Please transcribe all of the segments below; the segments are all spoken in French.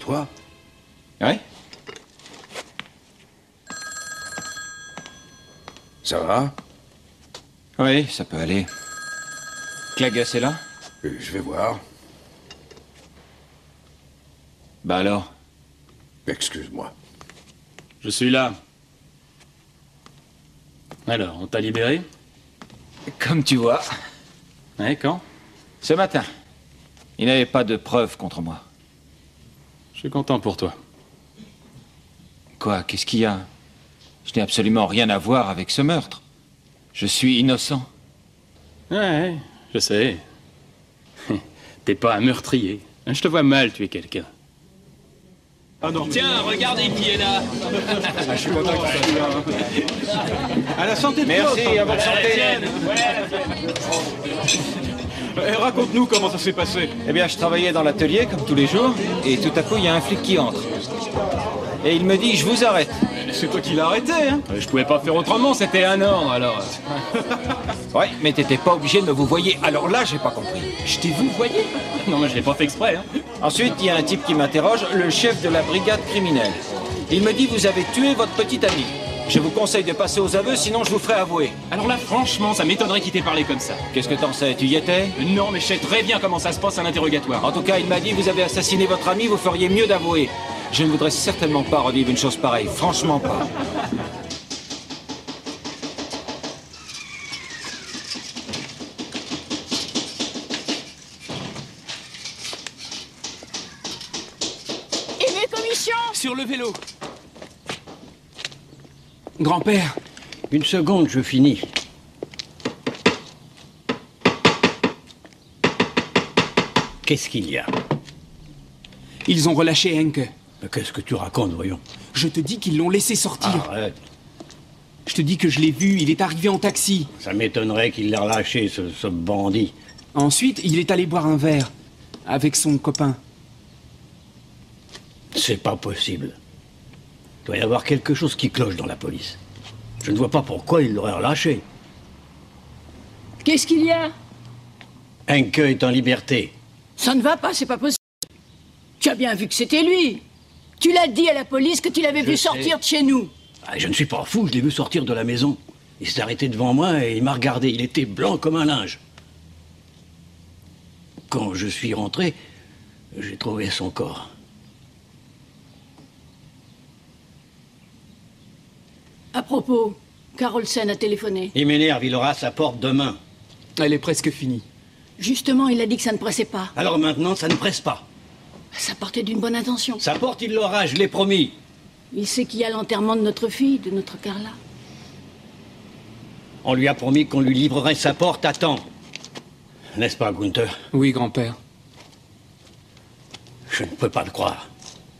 toi? Ouais? Ça va? Oui, ça peut aller. Clagas est là? Je vais voir. Bah alors? Excuse-moi. Je suis là. Alors, on t'a libéré? Comme tu vois. Ouais, quand? Ce matin. Il n'avait pas de preuves contre moi. Je suis content pour toi. Quoi? Qu'est-ce qu'il y a? Je n'ai absolument rien à voir avec ce meurtre. Je suis innocent. Ouais, je sais. T'es pas un meurtrier. Je te vois mal tuer quelqu'un. Ah non. Tiens, regardez qui est là. Je suis content que tu sois là. À la santé de Merci, à votre santé. Raconte-nous comment ça s'est passé. Eh bien, je travaillais dans l'atelier, comme tous les jours, et tout à coup, il y a un flic qui entre. Et il me dit, je vous arrête. C'est toi qui l'as arrêté, hein? Je pouvais pas faire autrement, c'était un ordre, alors. Ouais, mais t'étais pas obligé de me vous voyer. Alors là, j'ai pas compris. Je t'ai vouvoyé? Non, mais je l'ai pas fait exprès, hein. Ensuite, il y a un type qui m'interroge, le chef de la brigade criminelle. Il me dit, vous avez tué votre petite amie. Je vous conseille de passer aux aveux, sinon je vous ferai avouer. Alors là, franchement, ça m'étonnerait qu'il t'ait parlé comme ça. Qu'est-ce que t'en sais? Tu y étais? Non, mais je sais très bien comment ça se passe à l'interrogatoire. En tout cas, il m'a dit, vous avez assassiné votre ami, vous feriez mieux d'avouer. Je ne voudrais certainement pas revivre une chose pareille, franchement pas. Et mes commissions? Sur le vélo. Grand-père, Une seconde, je finis. Qu'est-ce qu'il y a? ils ont relâché Henke. Qu'est-ce que tu racontes, voyons? Je te dis qu'ils l'ont laissé sortir. Arrête. Je te dis que je l'ai vu, il est arrivé en taxi. Ça m'étonnerait qu'il l'ait relâché, ce bandit. Ensuite, il est allé boire un verre avec son copain. C'est pas possible. Il doit y avoir quelque chose qui cloche dans la police. Je ne vois pas pourquoi il l'aurait relâché. Qu'est-ce qu'il y a? Henke est en liberté. Ça ne va pas, c'est pas possible. Tu as bien vu que c'était lui. Tu l'as dit à la police que tu l'avais vu sais. sortir de chez nous. Ah, je ne suis pas fou, je l'ai vu sortir de la maison. Il s'est arrêté devant moi et il m'a regardé. Il était blanc comme un linge. Quand je suis rentré, j'ai trouvé son corps. À propos, Carolsen a téléphoné. Il m'énerve, il aura sa porte demain. Elle est presque finie. Justement, il a dit que ça ne pressait pas. Alors maintenant, ça ne presse pas. Ça partait d'une bonne intention. Sa porte, il l'aura, je l'ai promis. Il sait qu'il y a l'enterrement de notre fille, de notre Carla. On lui a promis qu'on lui livrerait sa porte à temps. N'est-ce pas, Gunther? Oui, grand-père. Je ne peux pas le croire.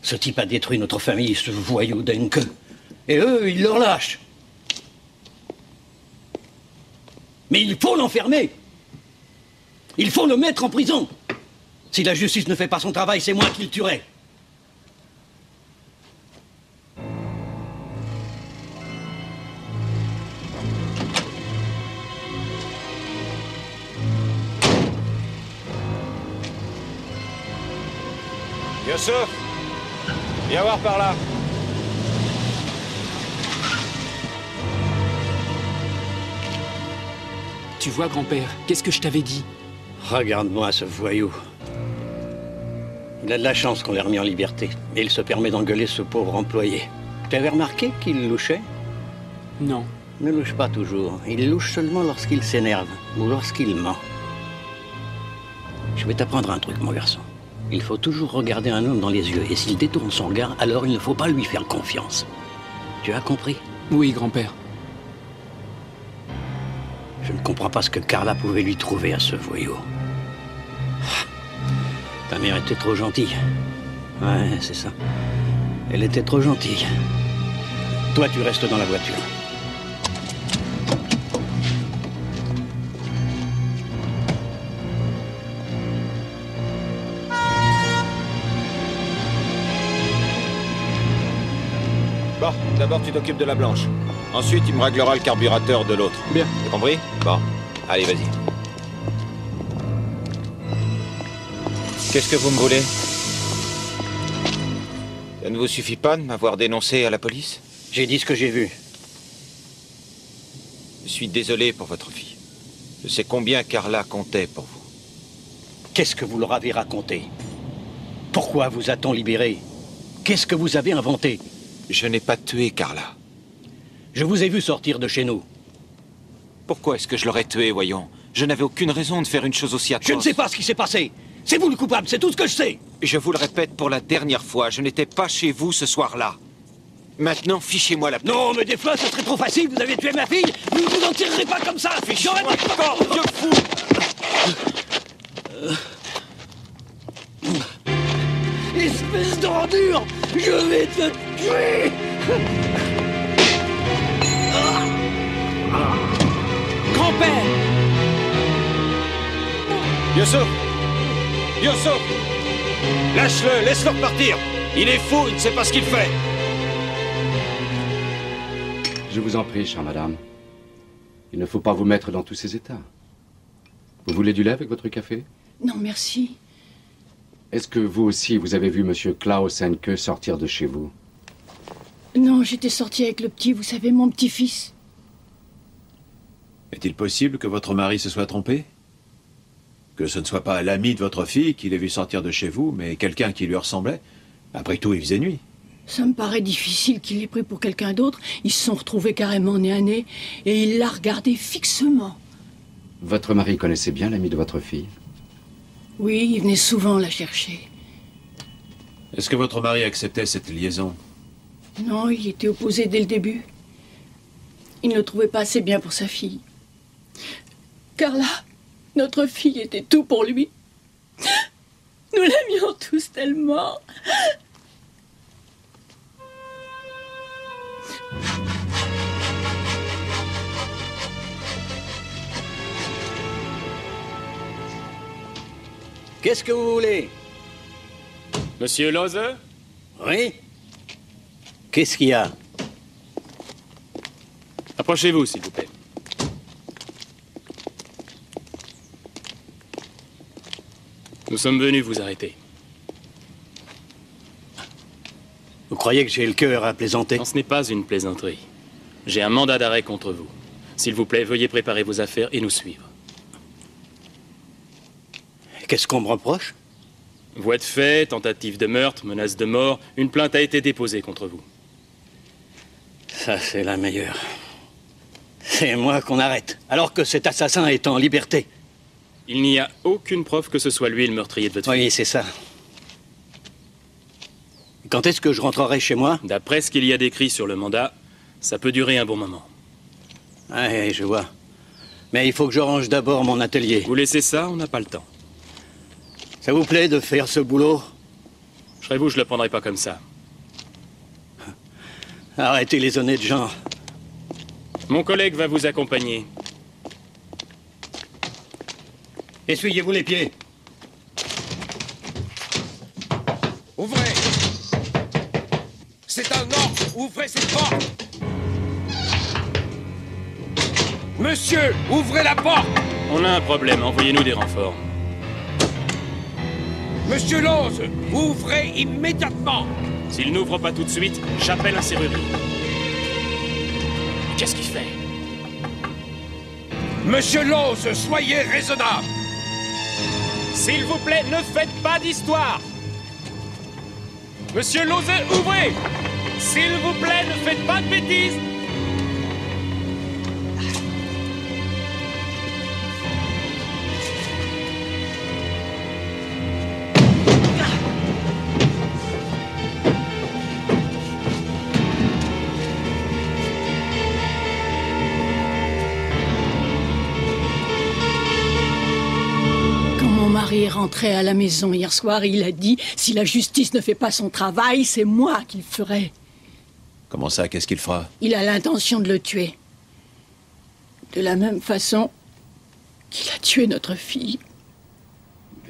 Ce type a détruit notre famille, ce voyou d'Henke. Et eux, ils le relâchent. Mais il faut l'enfermer. Il faut le mettre en prison. Si la justice ne fait pas son travail, c'est moi qui le tuerai. Youssouf, viens voir par là. Tu vois, grand-père, qu'est-ce que je t'avais dit? Regarde-moi ce voyou. Il a de la chance qu'on l'ait remis en liberté. Et il se permet d'engueuler ce pauvre employé. Tu avais remarqué qu'il louchait? Non. Ne louche pas toujours. Il louche seulement lorsqu'il s'énerve ou lorsqu'il ment. Je vais t'apprendre un truc, mon garçon. Il faut toujours regarder un homme dans les yeux. Et s'il détourne son regard, alors il ne faut pas lui faire confiance. Tu as compris? Oui, grand-père. Je ne comprends pas ce que Carla pouvait lui trouver à ce voyou. Ta mère était trop gentille. Ouais, c'est ça. Elle était trop gentille. Toi, tu restes dans la voiture. Bon, d'abord tu t'occupes de la blanche. Ensuite, il me réglera le carburateur de l'autre. Bien. T'as compris? Bon, allez, vas-y. Qu'est-ce que vous me voulez? Ça ne vous suffit pas de m'avoir dénoncé à la police? J'ai dit ce que j'ai vu. Je suis désolé pour votre fille. Je sais combien Carla comptait pour vous. Qu'est-ce que vous leur avez raconté? Pourquoi vous a-t-on libéré? Qu'est-ce que vous avez inventé? Je n'ai pas tué Carla. Je vous ai vu sortir de chez nous. Pourquoi est-ce que je l'aurais tué, voyons? Je n'avais aucune raison de faire une chose aussi atroce. Je ne sais pas ce qui s'est passé. C'est vous le coupable, c'est tout ce que je sais. Je vous le répète pour la dernière fois, je n'étais pas chez vous ce soir-là. Maintenant, fichez-moi la paix. Non, mais des fois, ce serait trop facile. Vous avez tué ma fille. Vous ne vous en tirerez pas comme ça. Fichez-moi encore, vieux fou! Espèce d'ordure! Je vais te tuer! Grand-père! Youssouf! Youssouf! Lâche-le, laisse-le repartir! Il est fou, il ne sait pas ce qu'il fait! Je vous en prie, chère madame. Il ne faut pas vous mettre dans tous ces états. Vous voulez du lait avec votre café? Non, merci. Est-ce que vous aussi, vous avez vu Monsieur Klaus Henke sortir de chez vous? Non, j'étais sortie avec le petit, vous savez, mon petit-fils. Est-il possible que votre mari se soit trompé? Que ce ne soit pas l'ami de votre fille qui l'ait vu sortir de chez vous, mais quelqu'un qui lui ressemblait? Après tout, il faisait nuit. Ça me paraît difficile qu'il l'ait pris pour quelqu'un d'autre. Ils se sont retrouvés carrément nez à nez et il l'a regardé fixement. Votre mari connaissait bien l'ami de votre fille? Oui, il venait souvent la chercher. Est-ce que votre mari acceptait cette liaison? Non, il était opposé dès le début. Il ne le trouvait pas assez bien pour sa fille. Carla, notre fille était tout pour lui. Nous l'aimions tous tellement. Qu'est-ce que vous voulez? Monsieur Lose? Oui? Qu'est-ce qu'il y a? Approchez-vous, s'il vous plaît. Nous sommes venus vous arrêter. Vous croyez que j'ai le cœur à plaisanter? Non, ce n'est pas une plaisanterie. J'ai un mandat d'arrêt contre vous. S'il vous plaît, veuillez préparer vos affaires et nous suivre. Qu'est-ce qu'on me reproche? Voies de fait, tentative de meurtre, menace de mort, une plainte a été déposée contre vous. Ça, c'est la meilleure. C'est moi qu'on arrête, alors que cet assassin est en liberté. Il n'y a aucune preuve que ce soit lui le meurtrier de votre fille. Oui, c'est ça. Quand est-ce que je rentrerai chez moi? D'après ce qu'il y a décrit sur le mandat, ça peut durer un bon moment. Oui, je vois. Mais il faut que je range d'abord mon atelier. Vous laissez ça, on n'a pas le temps. Ça vous plaît de faire ce boulot? Je serais vous, je le prendrais pas comme ça. Arrêtez les honnêtes gens. Mon collègue va vous accompagner. Essuyez-vous les pieds. Ouvrez! C'est un ordre! Ouvrez cette porte! Monsieur, ouvrez la porte! On a un problème, envoyez-nous des renforts. Monsieur Lose, ouvrez immédiatement! S'il n'ouvre pas tout de suite, j'appelle un serrurier. Qu'est-ce qu'il fait? Monsieur Lose, soyez raisonnable! S'il vous plaît, ne faites pas d'histoire! Monsieur Lose, ouvrez! S'il vous plaît, ne faites pas de bêtises! Mon mari est rentré à la maison hier soir et il a dit « Si la justice ne fait pas son travail, c'est moi qui le ferai. » Comment ça, qu'est-ce qu'il fera? Il a l'intention de le tuer. De la même façon qu'il a tué notre fille.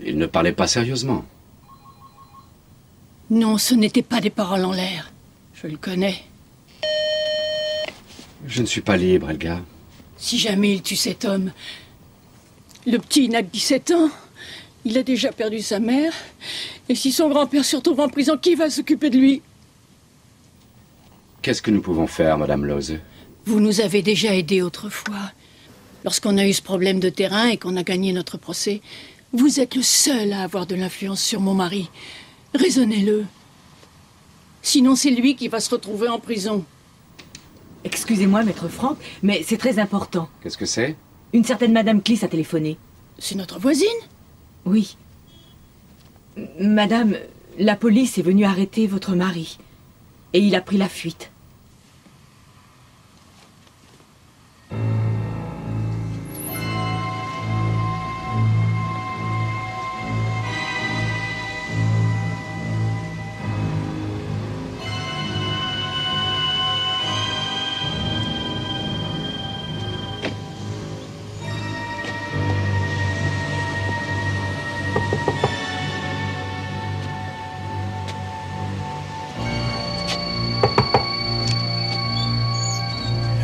Il ne parlait pas sérieusement. Non, ce n'étaient pas des paroles en l'air. Je le connais. Je ne suis pas libre, Elga. Si jamais il tue cet homme, le petit n'a que 17 ans. Il a déjà perdu sa mère. Et si son grand-père se retrouve en prison, qui va s'occuper de lui? Qu'est-ce que nous pouvons faire, Madame Lose? Vous nous avez déjà aidés autrefois. Lorsqu'on a eu ce problème de terrain et qu'on a gagné notre procès, vous êtes le seul à avoir de l'influence sur mon mari. Raisonnez-le. Sinon, c'est lui qui va se retrouver en prison. Excusez-moi, maître Franck, mais c'est très important. Qu'est-ce que c'est? Une certaine Madame Cliss a téléphoné. C'est notre voisine? Oui. Madame, la police est venue arrêter votre mari. Et il a pris la fuite.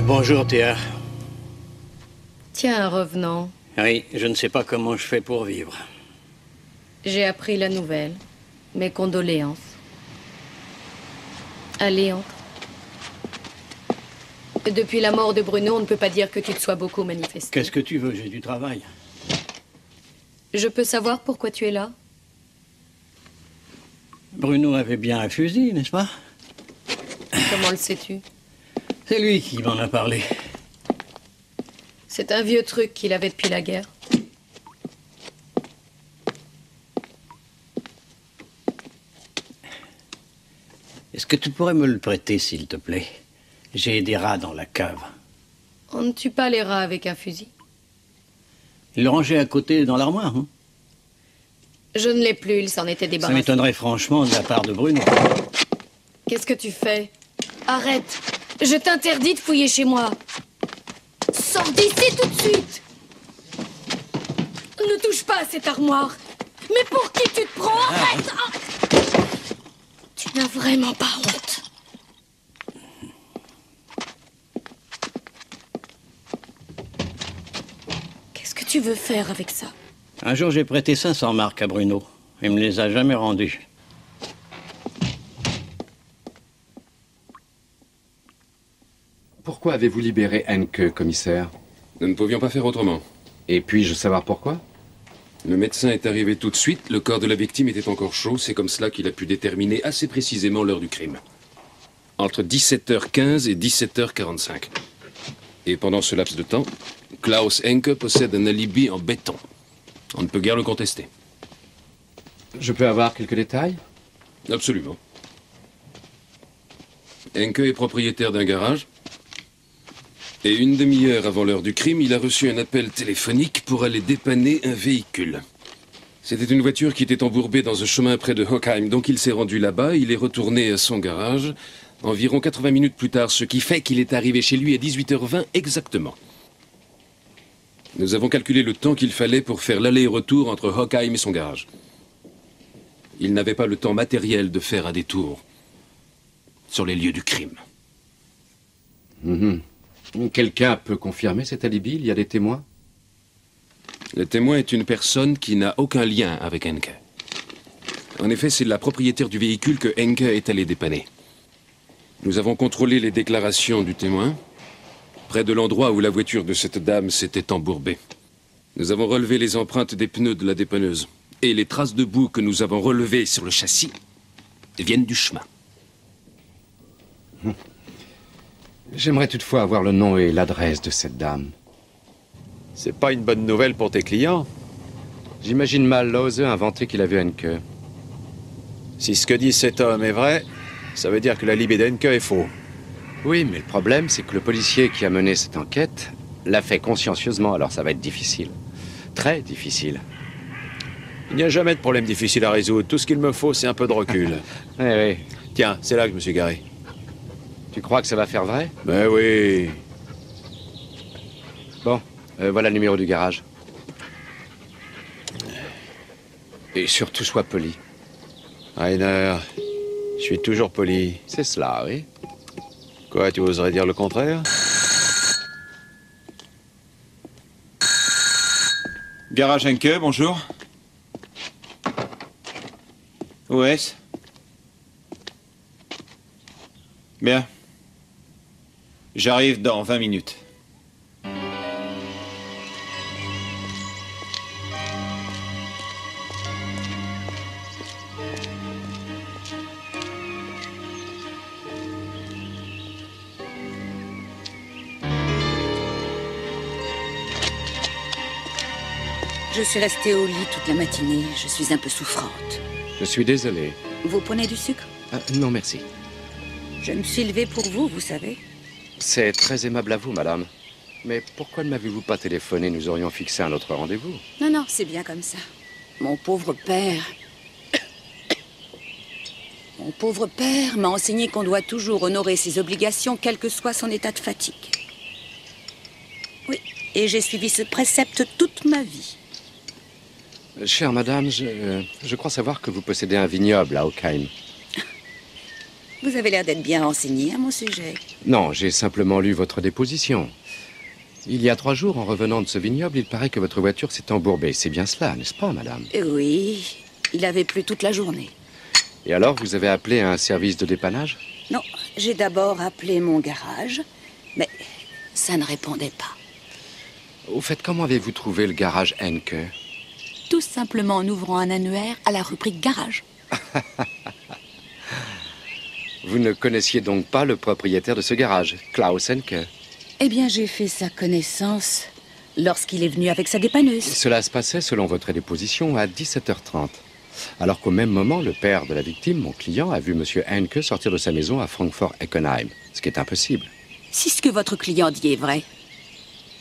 Bonjour, Théa. Tiens, un revenant. Oui, je ne sais pas comment je fais pour vivre. J'ai appris la nouvelle. Mes condoléances. Allez, entre. Depuis la mort de Bruno, on ne peut pas dire que tu te sois beaucoup manifesté. Qu'est-ce que tu veux? J'ai du travail. Je peux savoir pourquoi tu es là? Bruno avait bien un fusil, n'est-ce pas? Comment le sais-tu? C'est lui qui m'en a parlé. C'est un vieux truc qu'il avait depuis la guerre. Est-ce que tu pourrais me le prêter, s'il te plaît? J'ai des rats dans la cave. On ne tue pas les rats avec un fusil. Il le rangeait à côté dans l'armoire, hein? Je ne l'ai plus, il s'en était Ça débarrassé. m'étonnerait franchement de la part de Bruno. Qu'est-ce que tu fais? Arrête! Je t'interdis de fouiller chez moi. Sors d'ici tout de suite! Ne touche pas à cette armoire. Mais pour qui tu te prends? Arrête! Ah. Tu n'as vraiment pas honte. Qu'est-ce que tu veux faire avec ça? Un jour, j'ai prêté 500 marks à Bruno. Il me les a jamais rendues. Pourquoi avez-vous libéré Henke, commissaire? Nous ne pouvions pas faire autrement. Et puis-je savoir pourquoi? Le médecin est arrivé tout de suite, le corps de la victime était encore chaud, c'est comme cela qu'il a pu déterminer assez précisément l'heure du crime. Entre 17h15 et 17h45. Et pendant ce laps de temps, Klaus Henke possède un alibi en béton. On ne peut guère le contester. Je peux avoir quelques détails? Absolument. Henke est propriétaire d'un garage. Et une demi-heure avant l'heure du crime, il a reçu un appel téléphonique pour aller dépanner un véhicule. C'était une voiture qui était embourbée dans un chemin près de Hockheim, donc il s'est rendu là-bas, il est retourné à son garage, environ 80 minutes plus tard, ce qui fait qu'il est arrivé chez lui à 18h20 exactement. Nous avons calculé le temps qu'il fallait pour faire l'aller-retour entre Hockheim et son garage. Il n'avait pas le temps matériel de faire un détour sur les lieux du crime. Quelqu'un peut confirmer cet alibi? Il y a des témoins? Le témoin est une personne qui n'a aucun lien avec Henke. En effet, c'est la propriétaire du véhicule que Henke est allé dépanner. Nous avons contrôlé les déclarations du témoin, près de l'endroit où la voiture de cette dame s'était embourbée. Nous avons relevé les empreintes des pneus de la dépanneuse. Et les traces de boue que nous avons relevées sur le châssis viennent du chemin. J'aimerais toutefois avoir le nom et l'adresse de cette dame. C'est pas une bonne nouvelle pour tes clients. J'imagine mal Lose inventer qu'il a vu Henke. Si ce que dit cet homme est vrai, ça veut dire que l'alibi d'Henke est faux. Oui, mais le problème, c'est que le policier qui a mené cette enquête l'a fait consciencieusement, alors ça va être difficile. Très difficile. Il n'y a jamais de problème difficile à résoudre. Tout ce qu'il me faut, c'est un peu de recul. Oui. Tiens, c'est là que je me suis garé. Tu crois que ça va faire vrai? Ben oui. Bon, voilà le numéro du garage. Et surtout, sois poli. Rainer, je suis toujours poli. C'est cela, oui. Quoi, tu oserais dire le contraire? Garage Henke, bonjour. Où est-ce? Bien. J'arrive dans 20 minutes. Je suis restée au lit toute la matinée. Je suis un peu souffrante. Je suis désolé. Vous prenez du sucre? Non, merci. Je me suis levée pour vous, vous savez. C'est très aimable à vous, madame. Mais pourquoi ne m'avez-vous pas téléphoné? Nous aurions fixé un autre rendez-vous. Non, non, c'est bien comme ça. Mon pauvre père... Mon pauvre père m'a enseigné qu'on doit toujours honorer ses obligations, quel que soit son état de fatigue. Oui, et j'ai suivi ce précepte toute ma vie. Chère madame, je crois savoir que vous possédez un vignoble à Ockheim. Vous avez l'air d'être bien renseigné à mon sujet. Non, j'ai simplement lu votre déposition. Il y a 3 jours, en revenant de ce vignoble, il paraît que votre voiture s'est embourbée. C'est bien cela, n'est-ce pas, madame? Oui, il avait plu toute la journée. Et alors, vous avez appelé un service de dépannage? Non, j'ai d'abord appelé mon garage, mais ça ne répondait pas. Au fait, comment avez-vous trouvé le garage Henke? Tout simplement en ouvrant un annuaire à la rubrique garage. Vous ne connaissiez donc pas le propriétaire de ce garage, Klaus Henke? Eh bien, j'ai fait sa connaissance lorsqu'il est venu avec sa dépanneuse. Cela se passait, selon votre déposition, à 17h30. Alors qu'au même moment, le père de la victime, mon client, a vu M. Henke sortir de sa maison à Francfort-Eckenheim, ce qui est impossible. Si ce que votre client dit est vrai,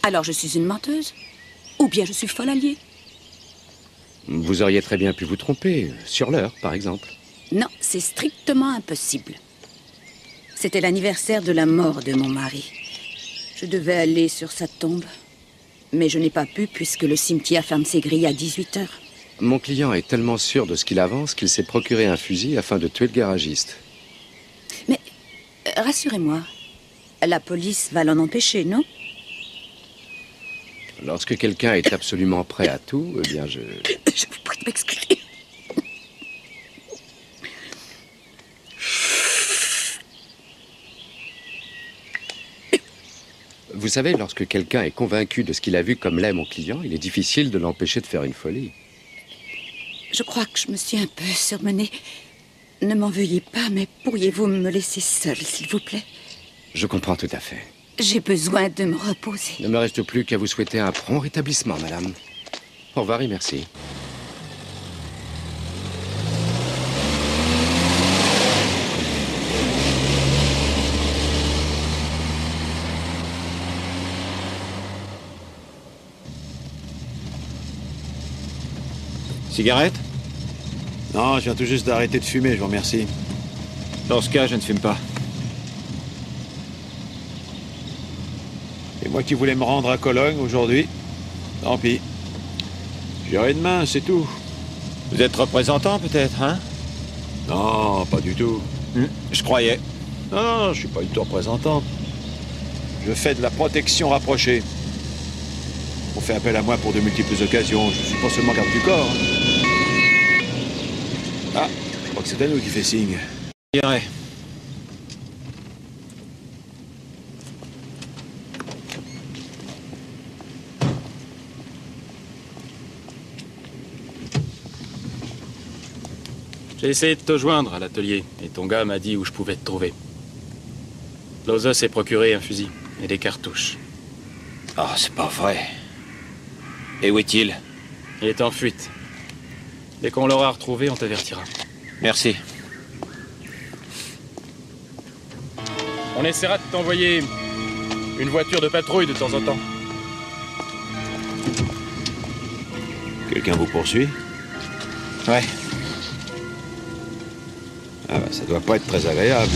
alors je suis une menteuse? Ou bien je suis folle alliée? Vous auriez très bien pu vous tromper, sur l'heure, par exemple. Non, c'est strictement impossible. C'était l'anniversaire de la mort de mon mari. Je devais aller sur sa tombe, mais je n'ai pas pu puisque le cimetière ferme ses grilles à 18h. Mon client est tellement sûr de ce qu'il avance qu'il s'est procuré un fusil afin de tuer le garagiste. Mais, rassurez-moi, la police va l'en empêcher, non? Lorsque quelqu'un est absolument prêt à tout, eh bien je... Je vous prie de m'excuser. Vous savez, lorsque quelqu'un est convaincu de ce qu'il a vu comme l'est mon client, il est difficile de l'empêcher de faire une folie. Je crois que je me suis un peu surmenée. Ne m'en veuillez pas, mais pourriez-vous me laisser seule, s'il vous plaît? Je comprends tout à fait. J'ai besoin de me reposer. Il ne me reste plus qu'à vous souhaiter un prompt rétablissement, madame. Au revoir et merci. Cigarette? Non, je viens tout juste d'arrêter de fumer, je vous remercie. Dans ce cas, je ne fume pas. Et moi qui voulais me rendre à Cologne aujourd'hui, tant pis. J'irai demain, c'est tout. Vous êtes représentant, peut-être, hein? Non, pas du tout. Je croyais. Non, je suis pas du tout représentant. Je fais de la protection rapprochée. On fait appel à moi pour de multiples occasions. Je suis pas seulement garde du corps. Ah, je crois que c'est à nous qui fait signe. J'irai. J'ai essayé de te joindre à l'atelier, et ton gars m'a dit où je pouvais te trouver. Loza s'est procuré un fusil et des cartouches. Ah, c'est pas vrai. Et où est-il? Il est en fuite. Dès qu'on l'aura retrouvé, on t'avertira. Merci. On essaiera de t'envoyer une voiture de patrouille de temps en temps. Quelqu'un vous poursuit? Ouais. Ah bah, ça doit pas être très agréable.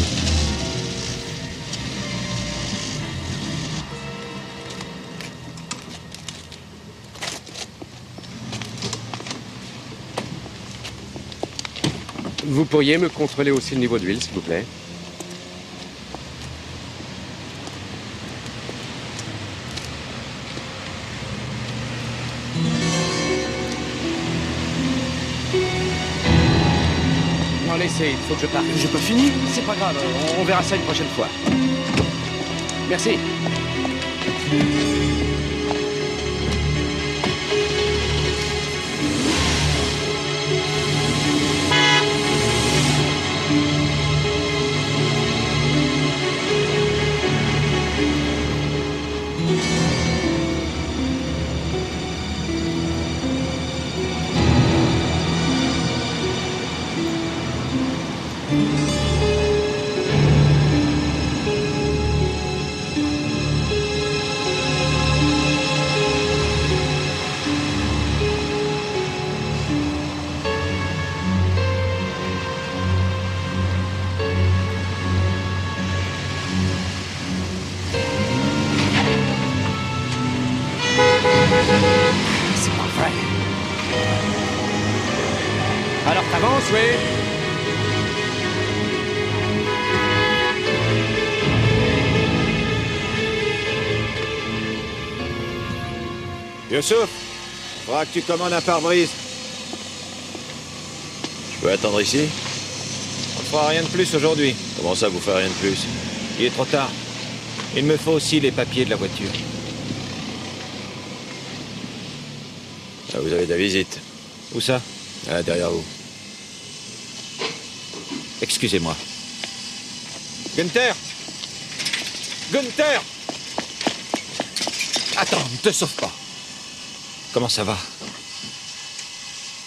Vous pourriez me contrôler aussi le niveau d'huile, s'il vous plaît? Non, laissez, il faut que je parte. J'ai pas fini. C'est pas grave, on verra ça une prochaine fois. Merci. C'est pas vrai. Alors t'avances, oui? Youssouf, faudra que tu commandes un pare-brise. Je peux attendre ici? On ne fera rien de plus aujourd'hui. Comment ça, vous faites rien de plus? Il est trop tard. Il me faut aussi les papiers de la voiture. Ah, vous avez de la visite. Où ça? Ah, derrière vous. Excusez-moi. Gunther! Gunther! Attends, ne te sauve pas. Comment ça va?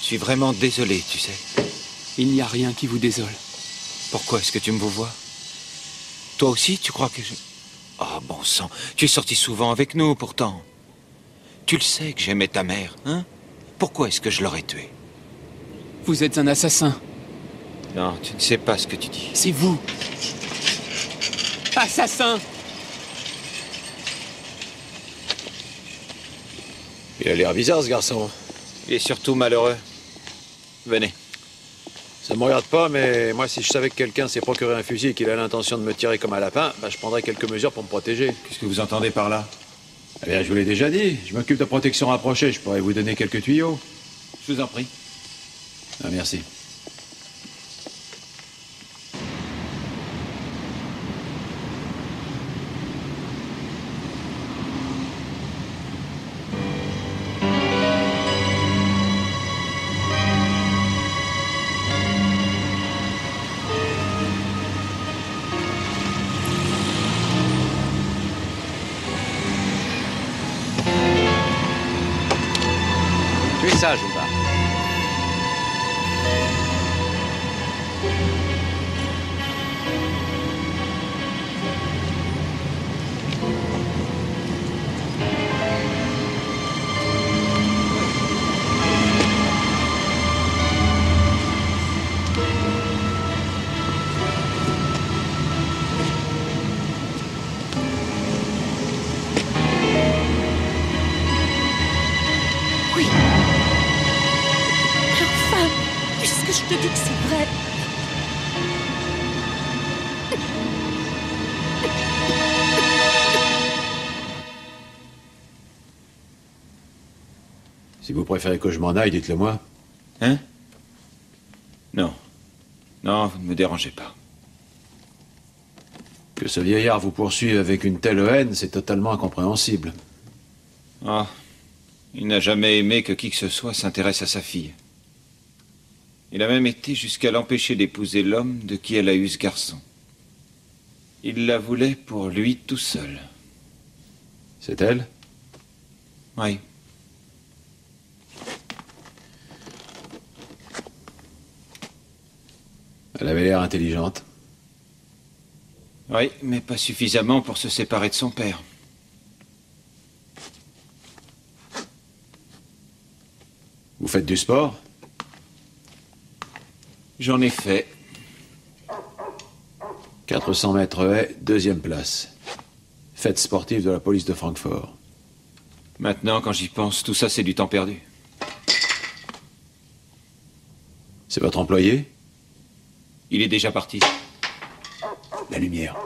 Je suis vraiment désolé, tu sais. Il n'y a rien qui vous désole. Pourquoi est-ce que tu me vois? Toi aussi, tu crois que je... Oh, bon sang, tu es sorti souvent avec nous, pourtant. Tu le sais que j'aimais ta mère, hein? Pourquoi est-ce que je l'aurais tuée? Vous êtes un assassin. Non, tu ne sais pas ce que tu dis. C'est vous. Assassin! Il a l'air bizarre, ce garçon. Il est surtout malheureux. Venez. Ça me regarde pas, mais moi, si je savais que quelqu'un s'est procuré un fusil et qu'il a l'intention de me tirer comme un lapin, bah, je prendrais quelques mesures pour me protéger. Qu'est-ce que vous entendez par là? Eh bien, je vous l'ai déjà dit. Je m'occupe de protection rapprochée. Je pourrais vous donner quelques tuyaux. Je vous en prie. Ah, merci. Tu es sage ou pas? Oui. Mais enfin, puisque je te dis que c'est vrai. Si vous préférez que je m'en aille, dites-le moi. Hein? Non. Non, vous ne me dérangez pas. Que ce vieillard vous poursuive avec une telle haine, c'est totalement incompréhensible. Ah, il n'a jamais aimé que qui que ce soit s'intéresse à sa fille. Il a même été jusqu'à l'empêcher d'épouser l'homme de qui elle a eu ce garçon. Il la voulait pour lui tout seul. C'est elle? Oui. Elle avait l'air intelligente. Oui, mais pas suffisamment pour se séparer de son père. Vous faites du sport? J'en ai fait. 400 mètres haies, 2e place. Fête sportive de la police de Francfort. Maintenant, quand j'y pense, tout ça, c'est du temps perdu. C'est votre employé? Il est déjà parti. La lumière.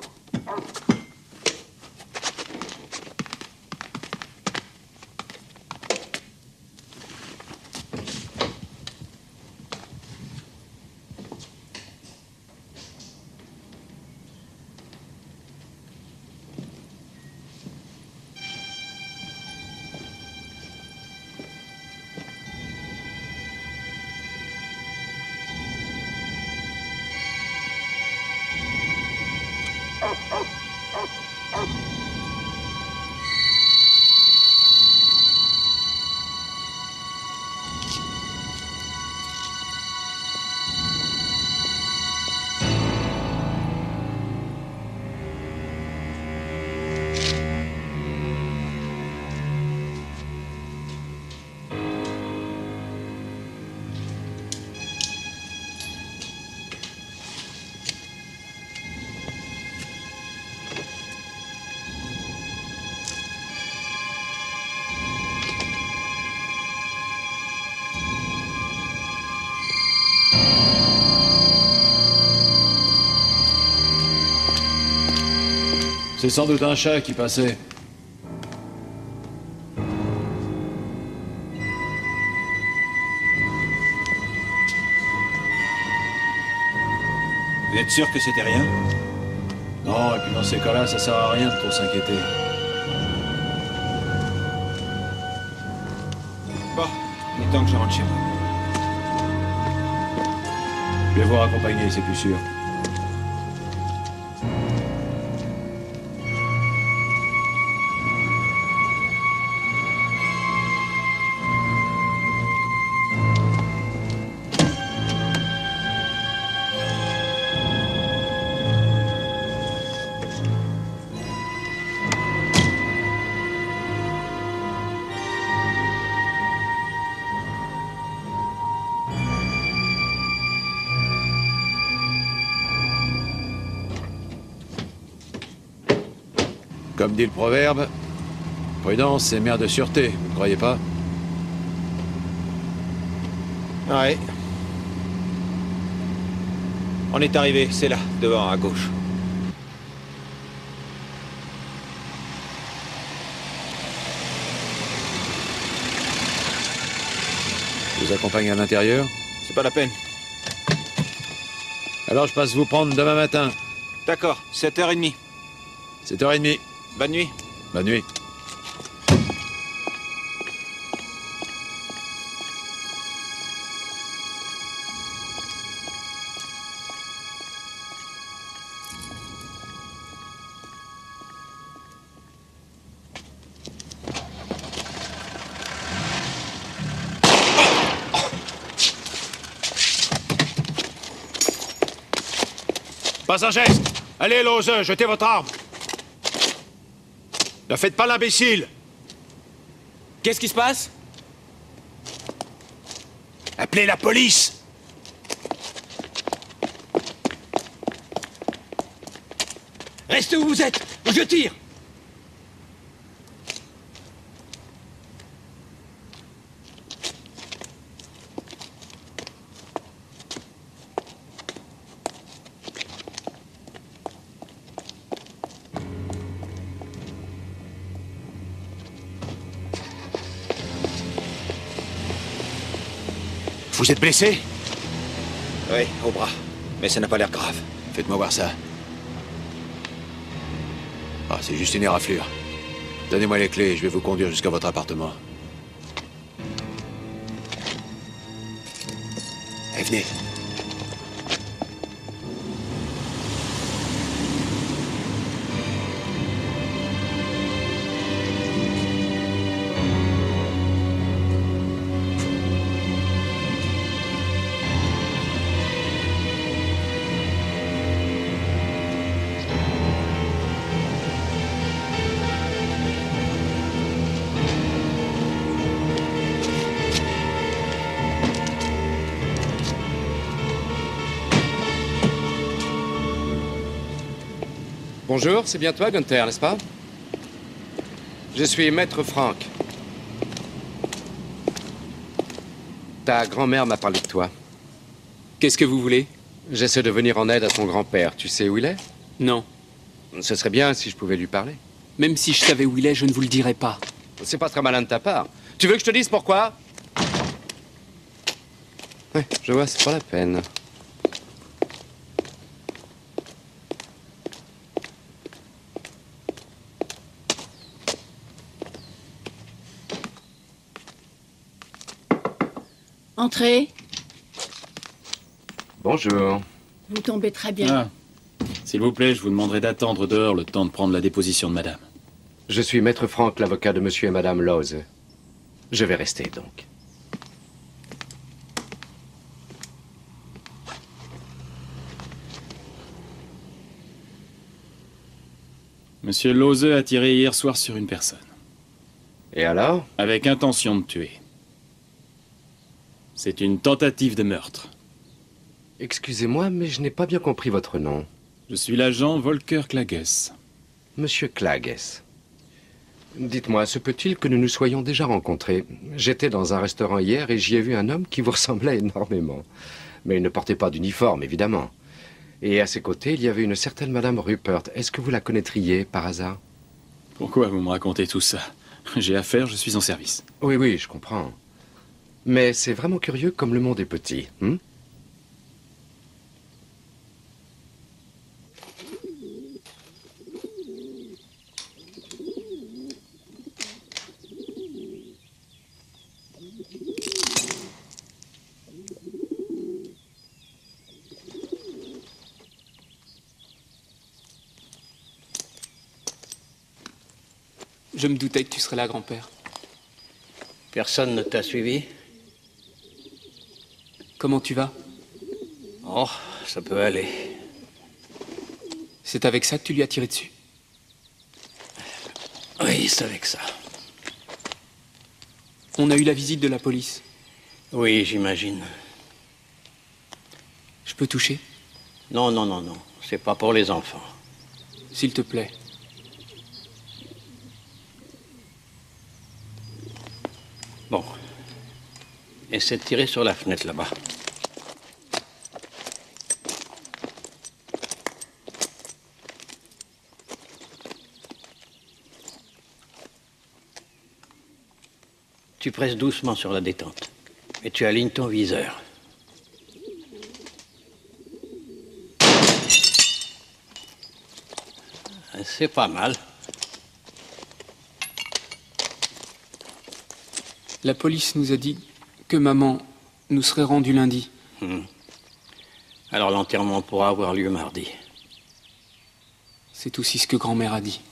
C'est sans doute un chat qui passait. Vous êtes sûr que c'était rien? Non, et puis dans ces cas-là, ça sert à rien de trop s'inquiéter. Bon, il est temps que je rentre chez moi. Je vais vous raccompagner, c'est plus sûr. Comme dit le proverbe, prudence c'est mère de sûreté, vous ne croyez pas? Ouais. On est arrivé, c'est là, devant, à gauche. Je vous accompagne à l'intérieur? C'est pas la peine. Alors je passe vous prendre demain matin. D'accord, 7h30. 7h30. Bonne nuit. Bonne nuit. Pas un geste. Allez, Lose, jetez votre arme. Ne faites pas l'imbécile. Qu'est-ce qui se passe? Appelez la police. Restez où vous êtes, ou je tire. Vous êtes blessé? Oui, au bras. Mais ça n'a pas l'air grave. Faites-moi voir ça. Ah, c'est juste une éraflure. Donnez-moi les clés, je vais vous conduire jusqu'à votre appartement. Et venez. Bonjour, c'est bien toi, Gunther, n'est-ce pas? Je suis Maître Frank. Ta grand-mère m'a parlé de toi. Qu'est-ce que vous voulez? J'essaie de venir en aide à ton grand-père. Tu sais où il est? Non. Ce serait bien si je pouvais lui parler. Même si je savais où il est, je ne vous le dirais pas. C'est pas très malin de ta part. Tu veux que je te dise pourquoi? Oui, je vois, c'est pas la peine. Entrez. Bonjour. Vous tombez très bien. Ah. S'il vous plaît, je vous demanderai d'attendre dehors le temps de prendre la déposition de madame. Je suis Maître Frank, l'avocat de monsieur et madame Lose. Je vais rester, donc. Monsieur Lose a tiré hier soir sur une personne. Et alors? Avec intention de tuer. C'est une tentative de meurtre. Excusez-moi, mais je n'ai pas bien compris votre nom. Je suis l'agent Volker Klages. Monsieur Klages. Dites-moi, se peut-il que nous nous soyons déjà rencontrés? J'étais dans un restaurant hier et j'y ai vu un homme qui vous ressemblait énormément. Mais il ne portait pas d'uniforme, évidemment. Et à ses côtés, il y avait une certaine Madame Rupert. Est-ce que vous la connaîtriez, par hasard? Pourquoi vous me racontez tout ça? J'ai affaire, je suis en service. Oui, oui, je comprends. Mais c'est vraiment curieux comme le monde est petit. Je me doutais que tu serais là, grand-père. Personne ne t'a suivi? Comment tu vas? Oh, ça peut aller. C'est avec ça que tu lui as tiré dessus? Oui, c'est avec ça. On a eu la visite de la police. Oui, j'imagine. Je peux toucher? Non, non, non, non. C'est pas pour les enfants. S'il te plaît. Bon. Essaie de tirer sur la fenêtre là-bas. Tu presses doucement sur la détente. Et tu alignes ton viseur. C'est pas mal. La police nous a dit que maman nous serait rendue lundi. Alors l'enterrement pourra avoir lieu mardi. C'est aussi ce que grand-mère a dit.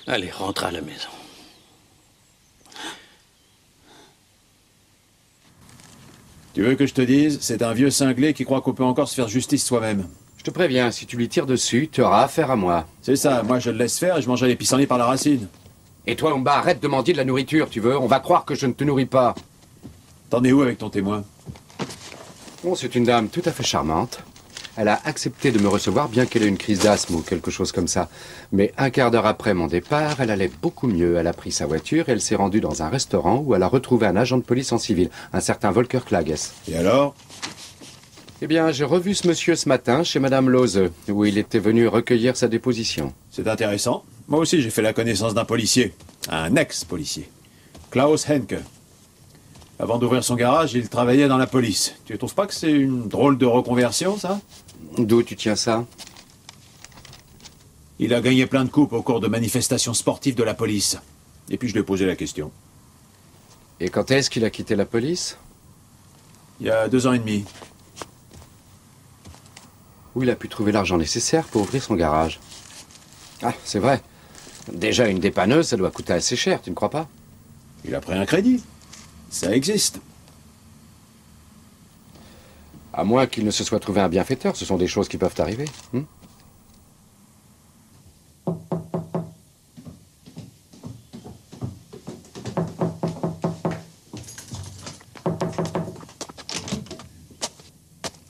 Allez, rentre à la maison. Tu veux que je te dise, c'est un vieux cinglé qui croit qu'on peut encore se faire justice soi-même. Je te préviens, si tu lui tires dessus, tu auras affaire à moi. C'est ça, moi je le laisse faire et je mangerai les pissenlits par la racine. Et toi, Omba, arrête de mendier de la nourriture, tu veux? On va croire que je ne te nourris pas. T'en es où avec ton témoin? Bon, c'est une dame tout à fait charmante. Elle a accepté de me recevoir, bien qu'elle ait une crise d'asthme ou quelque chose comme ça. Mais un quart d'heure après mon départ, elle allait beaucoup mieux. Elle a pris sa voiture et elle s'est rendue dans un restaurant où elle a retrouvé un agent de police en civil, un certain Volker Klages. Et alors? Eh bien, j'ai revu ce monsieur ce matin chez Madame Lose, où il était venu recueillir sa déposition. C'est intéressant. Moi aussi, j'ai fait la connaissance d'un policier. Un ex-policier. Klaus Henke. Avant d'ouvrir son garage, il travaillait dans la police. Tu ne trouves pas que c'est une drôle de reconversion, ça? D'où tu tiens ça? Il a gagné plein de coupes au cours de manifestations sportives de la police. Et puis je lui ai posé la question. Et quand est-ce qu'il a quitté la police? Il y a 2 ans et demi. Où il a pu trouver l'argent nécessaire pour ouvrir son garage? Ah, c'est vrai. Déjà, une dépanneuse, ça doit coûter assez cher, tu ne crois pas? Il a pris un crédit. Ça existe. À moins qu'il ne se soit trouvé un bienfaiteur, ce sont des choses qui peuvent arriver.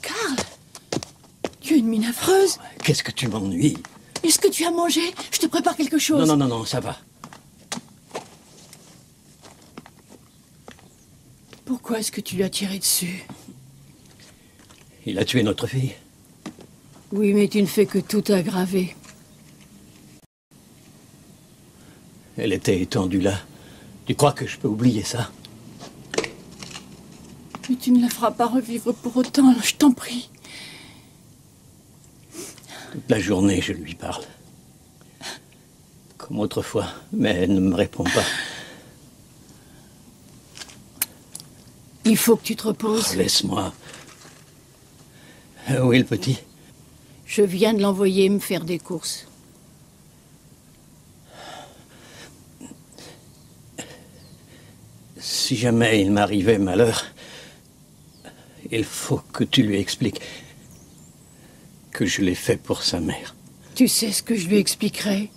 Karl, tu as une mine affreuse. Qu'est-ce que tu m'ennuies? Est-ce que tu as mangé? Je te prépare quelque chose. Non, non, non, non, ça va. Pourquoi est-ce que tu lui as tiré dessus? Il a tué notre fille. Oui, mais tu ne fais que tout aggraver. Elle était étendue là. Tu crois que je peux oublier ça? Mais tu ne la feras pas revivre pour autant, je t'en prie. Toute la journée, je lui parle. Comme autrefois, mais elle ne me répond pas. Il faut que tu te reposes. Oh, laisse-moi. Où est le petit? Je viens de l'envoyer me faire des courses. Si jamais il m'arrivait malheur, il faut que tu lui expliques que je l'ai fait pour sa mère. Tu sais ce que je lui expliquerai?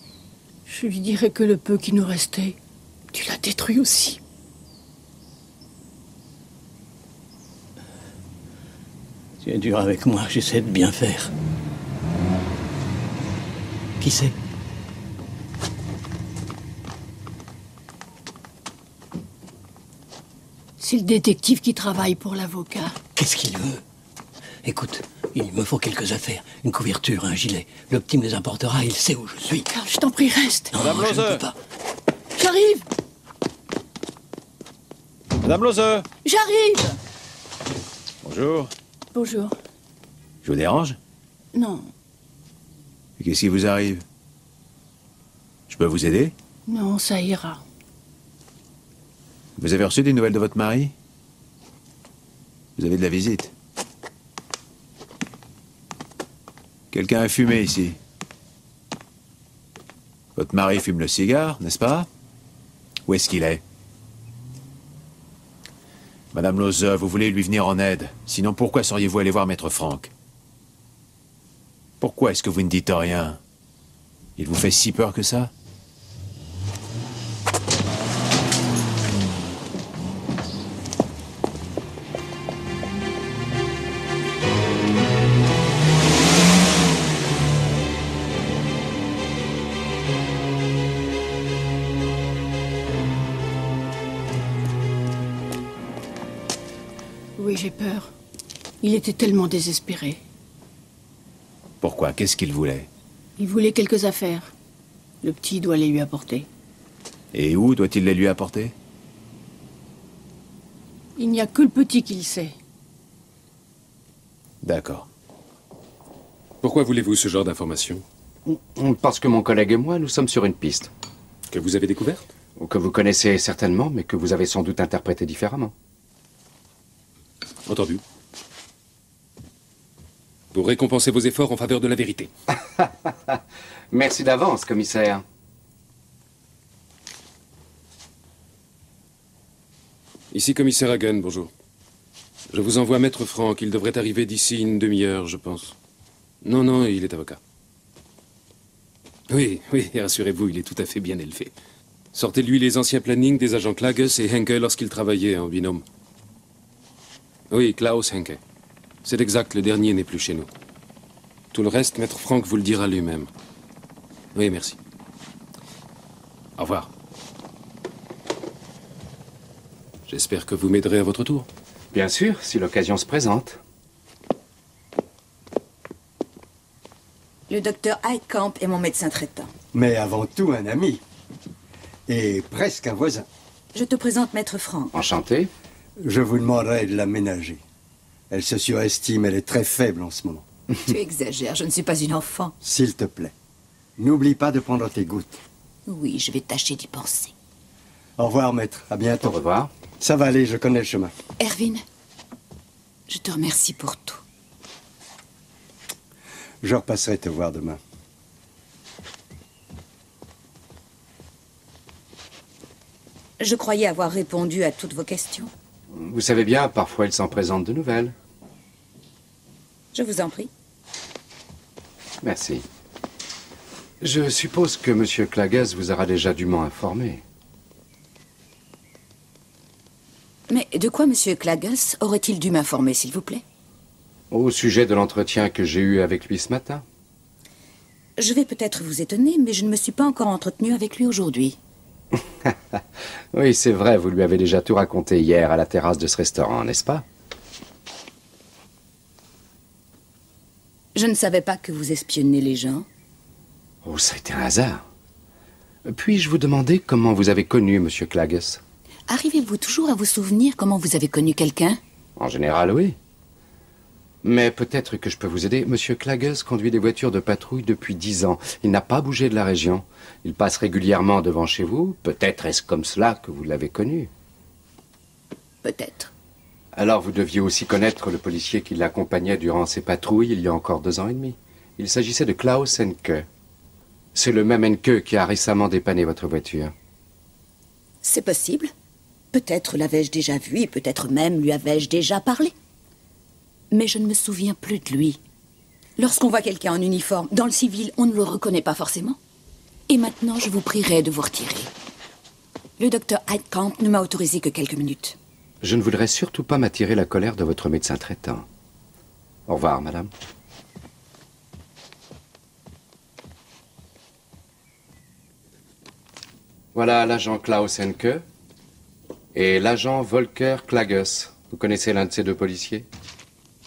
Je lui dirai que le peu qui nous restait, tu l'as détruit aussi. Tu es dur avec moi, j'essaie de bien faire. Qui c'est? C'est le détective qui travaille pour l'avocat. Qu'est-ce qu'il veut? Écoute, il me faut quelques affaires. Une couverture, un gilet. L'Optime les importera, il sait où je suis. Carl, je t'en prie, reste. Non, Madame je ne Lose. peux pas. J'arrive. Madame Lose. J'arrive. Bonjour. Bonjour. Je vous dérange? Non, Et qu'est-ce qui vous arrive? Je peux vous aider? non, ça ira. Vous avez reçu des nouvelles de votre mari? Vous avez de la visite? Quelqu'un a fumé ici. Votre mari fume le cigare, n'est-ce pas? Où est-ce qu'il est? Madame Lose, vous voulez lui venir en aide. Sinon, pourquoi seriez-vous allé voir Maître Franck? Pourquoi est-ce que vous ne dites rien? Il vous fait si peur que ça? Oui, j'ai peur. Il était tellement désespéré. Pourquoi? Qu'est-ce qu'il voulait? Il voulait quelques affaires. Le petit doit les lui apporter. Et où doit-il les lui apporter? Il n'y a que le petit qui le sait. D'accord. Pourquoi voulez-vous ce genre d'informations? Parce que mon collègue et moi, nous sommes sur une piste. Que vous avez découverte? Ou que vous connaissez certainement, mais que vous avez sans doute interprété différemment. Entendu. Pour récompenser vos efforts en faveur de la vérité. Merci d'avance, commissaire. Ici, commissaire Hagen, bonjour. Je vous envoie Maître Franck. Il devrait arriver d'ici une demi-heure, je pense. Non, non, il est avocat. Oui, oui, rassurez-vous, il est tout à fait bien élevé. Sortez-lui les anciens plannings des agents Klages et Henke lorsqu'ils travaillaient en binôme. Oui, Klaus Henke. C'est exact, le dernier n'est plus chez nous. Tout le reste, Maître Franck vous le dira lui-même. Oui, merci. Au revoir. J'espère que vous m'aiderez à votre tour. Bien sûr, si l'occasion se présente. Le docteur Heidkamp est mon médecin traitant. Mais avant tout, un ami. Et presque un voisin. Je te présente Maître Franck. Enchanté. Je vous demanderai de la ménager. Elle se surestime, elle est très faible en ce moment. Tu exagères, je ne suis pas une enfant. S'il te plaît, n'oublie pas de prendre tes gouttes. Oui, je vais tâcher d'y penser. Au revoir, maître. À bientôt. Au revoir. Ça va aller, je connais le chemin. Erwin, je te remercie pour tout. Je repasserai te voir demain. Je croyais avoir répondu à toutes vos questions. Vous savez bien, parfois il s'en présente de nouvelles. Je vous en prie. Merci. Je suppose que M. Klages vous aura déjà dûment informé. Mais de quoi M. Klages aurait-il dû m'informer, s'il vous plaît? Au sujet de l'entretien que j'ai eu avec lui ce matin. Je vais peut-être vous étonner, mais je ne me suis pas encore entretenue avec lui aujourd'hui. Oui, c'est vrai, vous lui avez déjà tout raconté hier à la terrasse de ce restaurant, n'est-ce pas? Je ne savais pas que vous espionnez les gens. Oh, ça a été un hasard. Puis-je vous demander comment vous avez connu M. Klages? Arrivez-vous toujours à vous souvenir comment vous avez connu quelqu'un? En général, oui. Mais peut-être que je peux vous aider. M. Klages conduit des voitures de patrouille depuis 10 ans. Il n'a pas bougé de la région. Il passe régulièrement devant chez vous. Peut-être est-ce comme cela que vous l'avez connu. Peut-être. Alors vous deviez aussi connaître le policier qui l'accompagnait durant ses patrouilles il y a encore 2 ans et demi. Il s'agissait de Klaus Henke. C'est le même Henke qui a récemment dépanné votre voiture. C'est possible. Peut-être l'avais-je déjà vu et peut-être même lui avais-je déjà parlé. Mais je ne me souviens plus de lui. Lorsqu'on voit quelqu'un en uniforme, dans le civil, on ne le reconnaît pas forcément. Et maintenant, je vous prierai de vous retirer. Le docteur Heidkamp ne m'a autorisé que quelques minutes. Je ne voudrais surtout pas m'attirer la colère de votre médecin traitant. Au revoir, madame. Voilà l'agent Klaus Henke et l'agent Volker Klages. Vous connaissez l'un de ces deux policiers?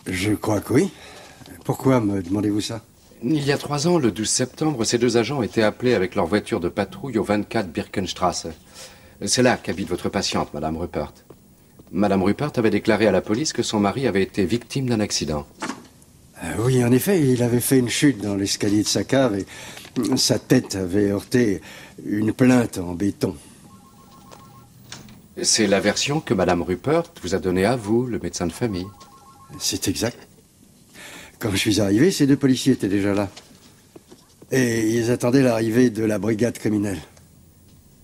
Je crois que oui. Pourquoi me demandez-vous ça? Il y a 3 ans, le 12 septembre, ces deux agents étaient appelés avec leur voiture de patrouille au 24 Birkenstrasse. C'est là qu'habite votre patiente, Madame Rupert. Madame Rupert avait déclaré à la police que son mari avait été victime d'un accident. Oui, en effet, il avait fait une chute dans l'escalier de sa cave et sa tête avait heurté une plainte en béton. C'est la version que Madame Rupert vous a donnée à vous, le médecin de famille. C'est exact. Quand je suis arrivé, ces deux policiers étaient déjà là. Et ils attendaient l'arrivée de la brigade criminelle.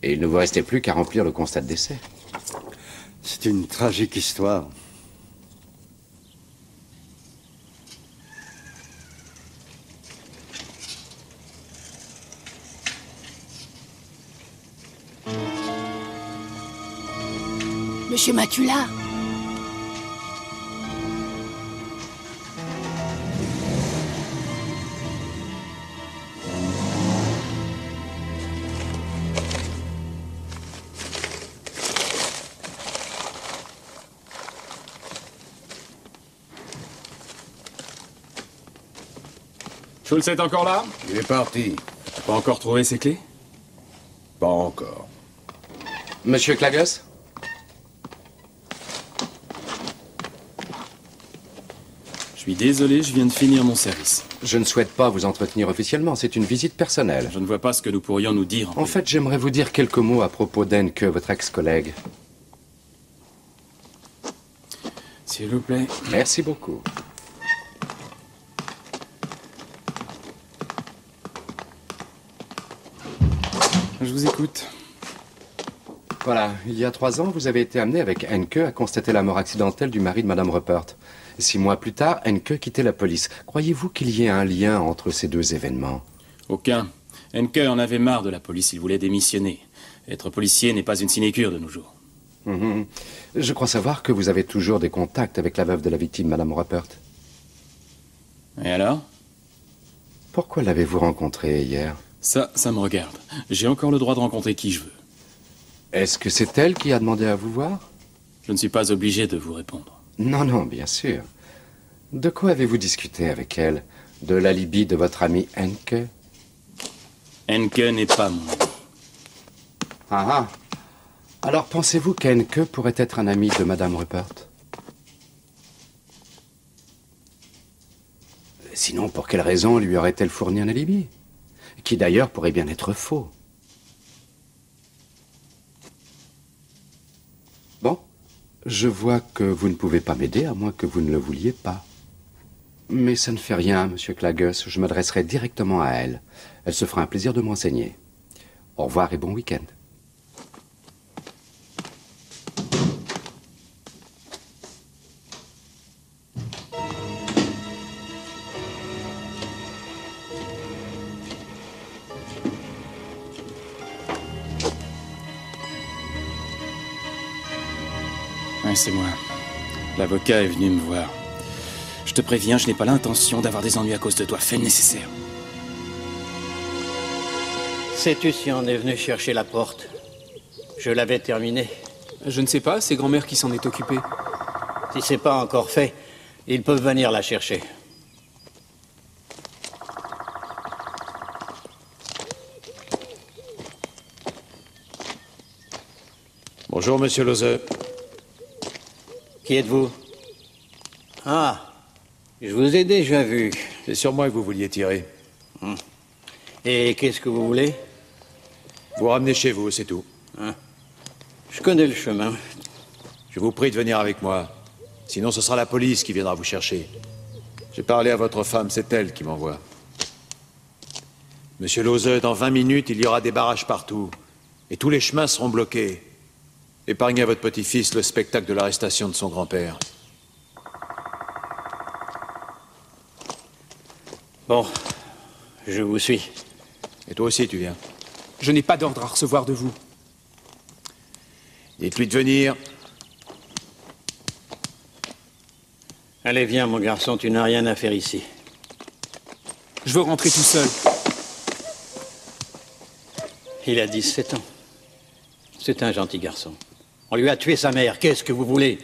Et il ne vous restait plus qu'à remplir le constat de décès. C'est une tragique histoire. Monsieur Matula. Schultz est encore là? Il est parti. T'as pas encore trouvé ses clés? Pas encore. Monsieur Klages? Je suis désolé, je viens de finir mon service. Je ne souhaite pas vous entretenir officiellement, c'est une visite personnelle. Je ne vois pas ce que nous pourrions nous dire. En fait, j'aimerais vous dire quelques mots à propos d'Henke, votre ex-collègue. S'il vous plaît. Merci beaucoup. Je vous écoute. Voilà, il y a 3 ans, vous avez été amené avec Henke à constater la mort accidentelle du mari de Madame Rupert. 6 mois plus tard, Henke quittait la police. Croyez-vous qu'il y ait un lien entre ces deux événements? Aucun. Henke en avait marre de la police, il voulait démissionner. Être policier n'est pas une sinécure de nos jours. Je crois savoir que vous avez toujours des contacts avec la veuve de la victime, Madame Rupert. Et alors? Pourquoi l'avez-vous rencontrée hier? Ça me regarde. J'ai encore le droit de rencontrer qui je veux. Est-ce que c'est elle qui a demandé à vous voir? Je ne suis pas obligé de vous répondre. Non, non, bien sûr. De quoi avez-vous discuté avec elle? De l'alibi de votre ami Henke? Henke n'est pas mon ami. Ah ah. Alors pensez-vous qu'Henke pourrait être un ami de Madame Rupert? Sinon, pour quelle raison lui aurait-elle fourni un alibi? Qui d'ailleurs pourrait bien être faux. Bon, je vois que vous ne pouvez pas m'aider, à moins que vous ne le vouliez pas. Mais ça ne fait rien, Monsieur Klages, je m'adresserai directement à elle. Elle se fera un plaisir de me renseigner. Au revoir et bon week-end. Oui, c'est moi. L'avocat est venu me voir. Je te préviens, je n'ai pas l'intention d'avoir des ennuis à cause de toi. Fais le nécessaire. Sais-tu si on est venu chercher la porte? Je l'avais terminée. Je ne sais pas, c'est grand-mère qui s'en est occupée. Si c'est pas encore fait, ils peuvent venir la chercher. Bonjour, monsieur Lozeux. Qui êtes-vous? Ah, je vous ai déjà vu. C'est sur moi que vous vouliez tirer. Et qu'est-ce que vous voulez? Vous ramenez chez vous, c'est tout. Je connais le chemin. Je vous prie de venir avec moi. Sinon, ce sera la police qui viendra vous chercher. J'ai parlé à votre femme, c'est elle qui m'envoie. Monsieur Lozeux, dans 20 minutes, il y aura des barrages partout. Et tous les chemins seront bloqués. Épargnez à votre petit-fils le spectacle de l'arrestation de son grand-père. Bon, je vous suis. Et toi aussi, tu viens? Je n'ai pas d'ordre à recevoir de vous. Dites-lui de venir. Allez, viens, mon garçon, tu n'as rien à faire ici. Je veux rentrer tout seul. Il a 17 ans. C'est un gentil garçon. On lui a tué sa mère. Qu'est-ce que vous voulez?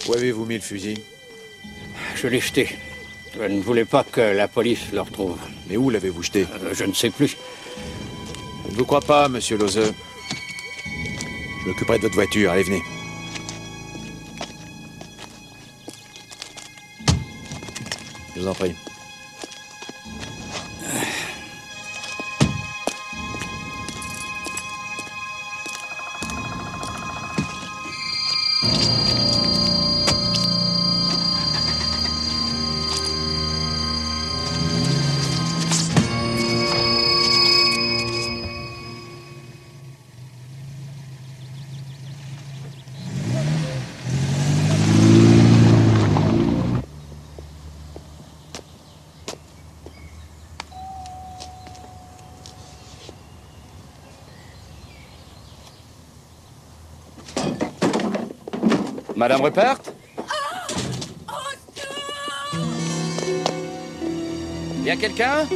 Où avez-vous mis le fusil? Je l'ai jeté. Je ne voulais pas que la police le retrouve. Mais où l'avez-vous jeté? Je ne sais plus. Je ne vous crois pas, monsieur Lozeux. Je m'occuperai de votre voiture. Allez, venez. Je vous en prie. Madame Rupert? Y a quelqu'un?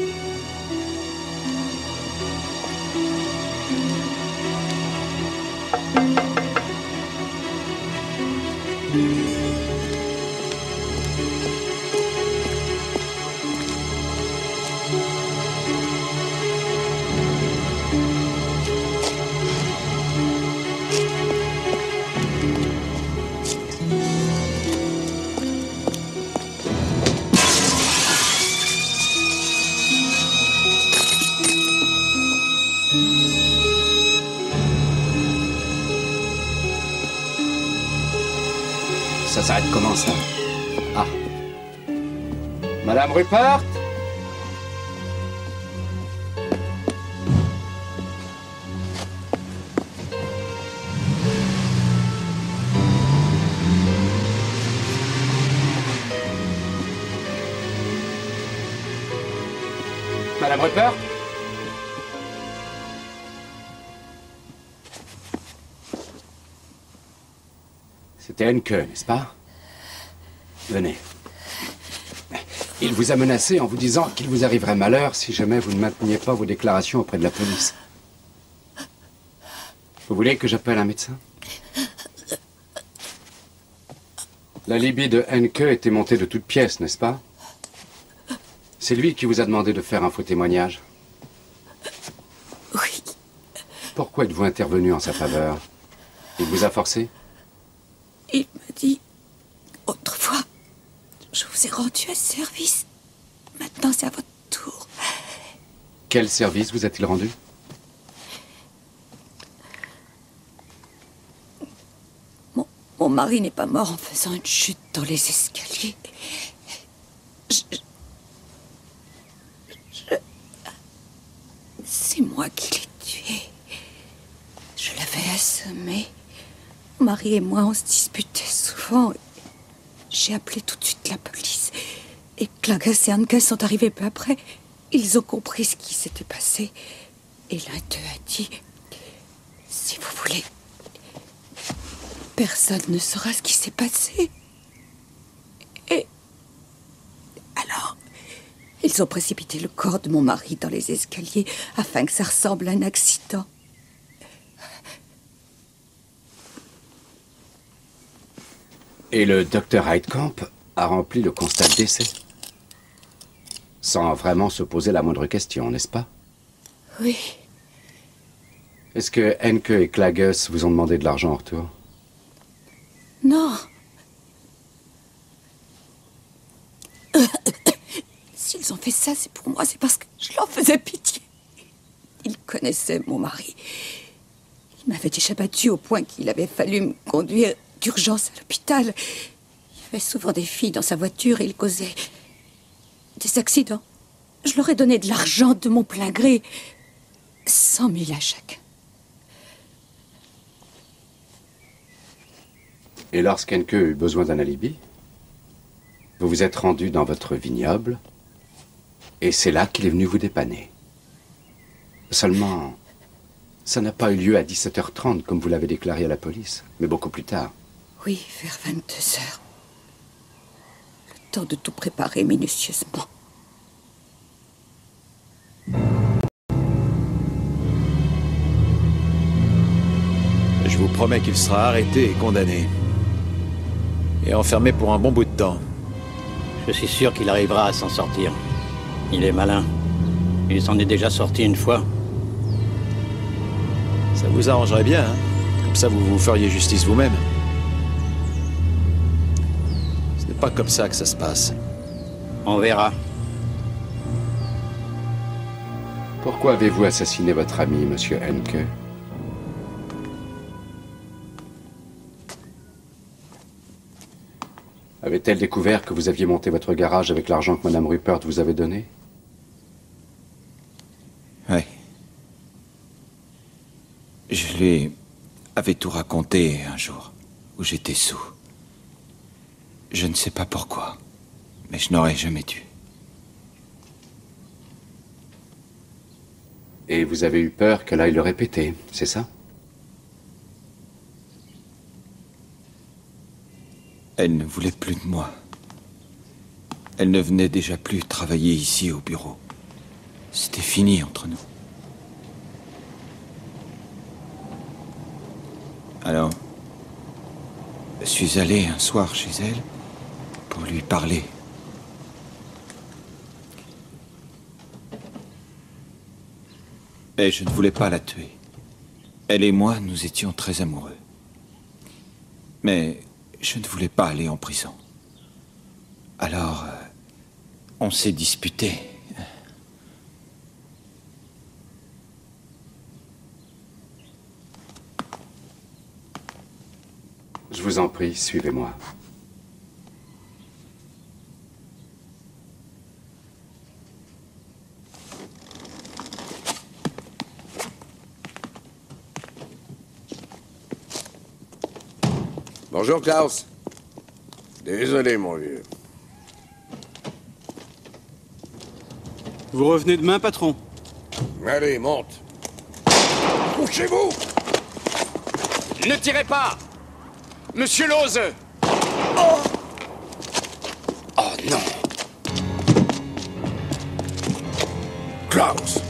Ça s'arrête comment, ça? Ah. Madame Rupert? Madame Rupert? C'était Henke, n'est-ce pas? Venez. Il vous a menacé en vous disant qu'il vous arriverait malheur si jamais vous ne mainteniez pas vos déclarations auprès de la police. Vous voulez que j'appelle un médecin? L'alibi de Henke était monté de toutes pièces, n'est-ce pas? C'est lui qui vous a demandé de faire un faux témoignage. Oui. Pourquoi êtes-vous intervenu en sa faveur? Il vous a forcé? Il m'a dit, autrefois, je vous ai rendu un service. Maintenant, c'est à votre tour. Quel service vous a-t-il rendu? Mon mari n'est pas mort en faisant une chute dans les escaliers. C'est moi qui l'ai tué. Je l'avais assommé. Mon mari et moi, on se disputait souvent. J'ai appelé tout de suite la police. Et Klages et Henke sont arrivés peu après. Ils ont compris ce qui s'était passé. Et l'un d'eux a dit, si vous voulez, personne ne saura ce qui s'est passé. Et alors, ils ont précipité le corps de mon mari dans les escaliers afin que ça ressemble à un accident. Et le docteur Heidkamp a rempli le constat de décès. Sans vraiment se poser la moindre question, n'est-ce pas? Oui. Est-ce que Henke et Klages vous ont demandé de l'argent en retour? Non. S'ils ont fait ça, c'est pour moi, c'est parce que je leur faisais pitié. Ils connaissaient mon mari. Il m'avait déjà battue au point qu'il avait fallu me conduire d'urgence à l'hôpital. Il y avait souvent des filles dans sa voiture et il causait des accidents. Je leur ai donné de l'argent de mon plein gré. 100 000 à chacun. Et lorsqu'Henke eut besoin d'un alibi, vous vous êtes rendu dans votre vignoble, et c'est là qu'il est venu vous dépanner. Seulement, Ça n'a pas eu lieu à 17h30, comme vous l'avez déclaré à la police, mais beaucoup plus tard. Oui, vers 22 heures. Le temps de tout préparer minutieusement. Je vous promets qu'il sera arrêté et condamné. Et enfermé pour un bon bout de temps. Je suis sûr qu'il arrivera à s'en sortir. Il est malin. Il s'en est déjà sorti une fois. Ça vous arrangerait bien, hein? Comme ça, vous vous feriez justice vous-même. Ce n'est pas comme ça que ça se passe. On verra. Pourquoi avez-vous assassiné votre ami, monsieur Henke? Avait-elle découvert que vous aviez monté votre garage avec l'argent que Madame Rupert vous avait donné? Oui. Je lui avais tout raconté un jour, où j'étais sous. Je ne sais pas pourquoi, mais je n'aurais jamais dû. Et vous avez eu peur qu'elle aille le répéter, c'est ça? Elle ne voulait plus de moi. Elle ne venait déjà plus travailler ici au bureau. C'était fini entre nous. Alors, je suis allé un soir chez elle pour lui parler. Mais je ne voulais pas la tuer. Elle et moi, nous étions très amoureux. Mais je ne voulais pas aller en prison. Alors, on s'est disputé. Je vous en prie, suivez-moi. Bonjour, Klaus. Désolé, mon vieux. Vous revenez demain, patron? Allez, monte. Couchez-vous! Ne tirez pas! Monsieur Lose! Oh non! Klaus!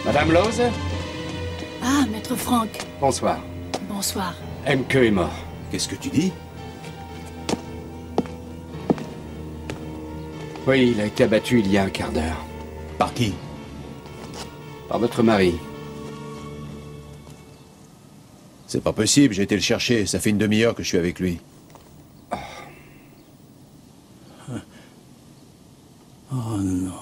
Madame Lose? Ah, maître Franck. Bonsoir. Bonsoir. Henke est mort. Qu'est-ce que tu dis? Oui, il a été abattu il y a un quart d'heure. Par qui? Par votre mari. C'est pas possible, j'ai été le chercher. Ça fait une demi-heure que je suis avec lui. Oh non.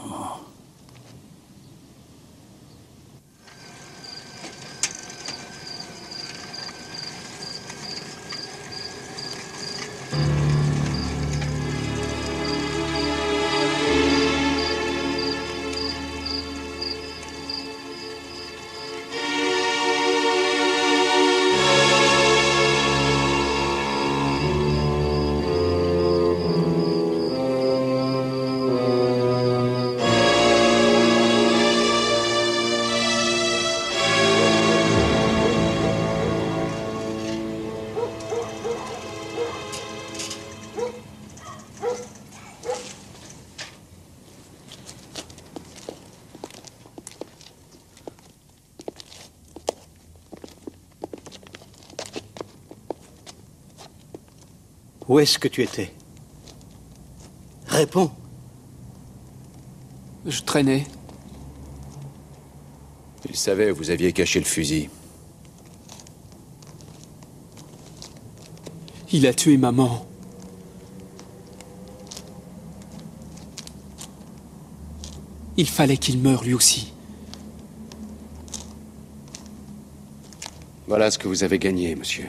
Où est-ce que tu étais? Réponds. Je traînais. Il savait où vous aviez caché le fusil. Il a tué maman. Il fallait qu'il meure lui aussi. Voilà ce que vous avez gagné, monsieur.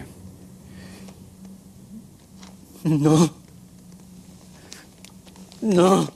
Non. Non.